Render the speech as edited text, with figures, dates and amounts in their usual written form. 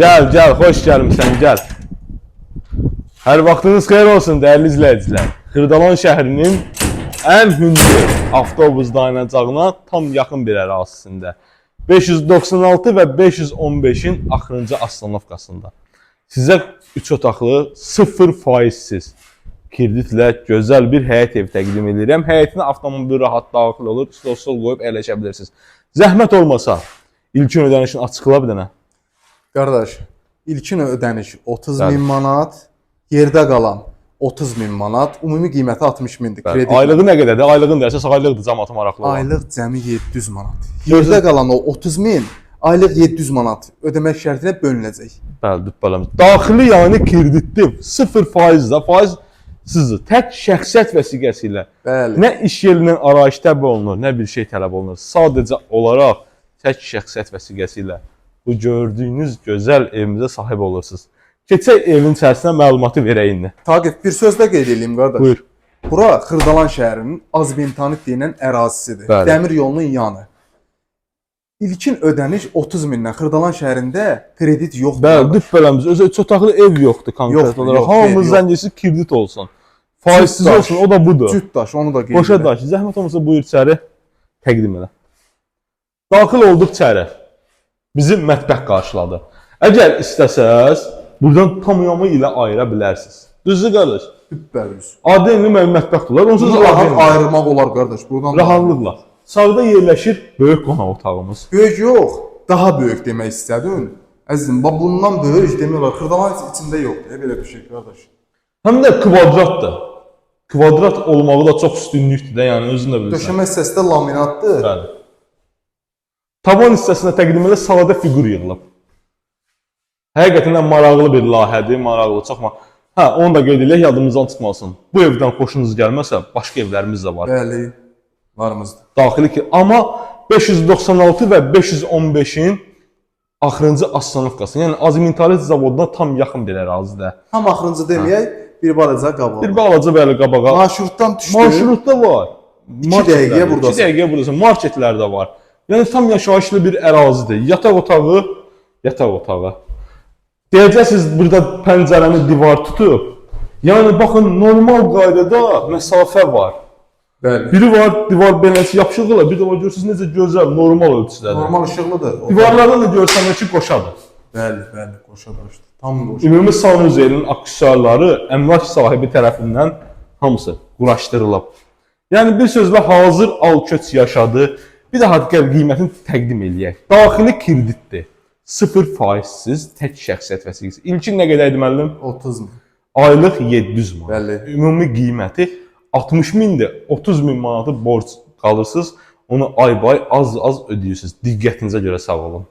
Gel, hoş gelmişsən, gel. Hər vaxtınız xeyir olsun, dəyərli izləyicilər. Xırdalan şəhərinin ən hündür avtobus dayanacağına tam yaxın bir ərazisində. 596 və 515-in axırıncı astanovkasında. Sizə 3 otaqlı, 0%siz kreditlə gözəl bir həyət evi təqdim edirəm. Həyətinə avtomobil rahat daxil olur, stol qoyub əyləşə bilirsiniz. Zəhmət olmasa, ilkin ödənişini açıqla bir dənə. Qardaş, ilkin ödəniş 30.000 manat, yerdə qalan 30.000 manat, ümumi qiyməti 60.000-dir. Aylığı nə qədərdir? Aylığın da əsas aylıqdır, cəmaata maraqlı olan. Aylıq cəmi 700 manat. Yerdə qalan o 30.000, aylıq 700 manat ödəmək şərtinə bölünəcək. Bəli, düppələmiz. Daxili yəni kreditdir, 0% da, faiz sizdir. Tək şəxsiyyət vəsiqəsi ilə. Bəli. Nə iş yerindən arayış tələb olunur, nə bir şey tələb olunur. Sadəcə olaraq tək şəxsiyyət vəsiqəsi ilə bu gördüyünüz gözəl evimizə sahib olursunuz. Keçək evin içərisinə məlumatı verək indi. Taqif, bir sözlə qeyd edeyim qardaş. Buyur. Bura Xırdalan şəhərinin Azbentanit deyilən ərazisidir. Bəli. Dəmir yolunun yanı. İlkin ödəniş 30.000-dən Xırdalan şəhərində kredit yoxdur. Bəli, düppələmiz. Özü 3 otaqlı ev yoxdur konkret olaraq. Hamımız zəncisi kredit olsun. Faizsiz olsun, o da budur. Cütdaş, onu da qeyd Boşa edək. daş, zəhmət olmasa buyur içəri təqdim elə. Daxil olduq içəri. Bizi mətbəx qarşıladı. Əgər istəsəz, buradan tamamı ilə ayıra bilərsiniz. Düzdür qardaş? Süpər. Adi indi mənim mətbəx olar, onsuz Bunu rahat ayırmaq olar qardaş. Buradan rahatlıqla. Sağda yerləşir böyük qonaq otağımız. Böyük yox, daha böyük demək istədin. Əzizim, bundan böyük demək olar. Xırdalan içində yoxdur, belə bir şey qardaş. Həm də kvadratdır. Kvadrat olmağı da çox üstünlükdür də, yəni özün də bilirsən. Döşəmə hissəsi də laminatdır. Bəli. Tavan hissəsinə təqdim elə sadə fiqur yığılıb. Həqiqətən də maraqlı bir layihədir, maraqlı, çox maraqlı. Hə, onu da qeyd edək, yadımızdan çıxmasın. Bu evdən xoşunuz gəlməsə, başqa evlərimiz də var. Bəli, varımızdır. Daxili ki, amma 596 və 515-in axırıncı astanovkası, yəni Azmintalit zavoduna tam yaxın bir ərazidə. Tam axırıncı deməyək, bir balaca qabağa. Bir balaca belə qabağa. Marşrutdan düşdü. Marşrutda var. 2 dəqiqəyə buradasın. 2 dəqiqəyə buradasın. Marketlər də var. Yəni tam yaşayışlı bir ərazidir. Yataq otağı. Deyəcəksiniz, burada pəncərəni divar tutub. Yəni baxın, normal qaydada məsafə var. Bəli. Biri var, divar beləsi yapışıqla, bir də var görürsünüz necə gözəl, normal ölçüdədir. Normal işıqlıdır. Divarlardan da görsənir ki, qoşadır. Bəli, qoşa daşdır. Tam qoşa. Ümumi sanuzelin aksesuarları əmlak sahibi tərəfindən hamısı quraşdırılıb. Yəni bir sözlə hazır al-köç yaşadı. Bir də həqiqət qiymətini təqdim eləyək. Daxili kreditdir. 0%siz tək şəxsiyyət vəsiqəsi. İlkin nə qədərdir müəllim? 30.000. Aylıq 700 manat. Bəli. Ümumi qiyməti 60.000-dir. 30.000 manatı borc qalırsınız. Onu ay-bay az ödəyirsiniz. Diqqətinizə görə sağ olun.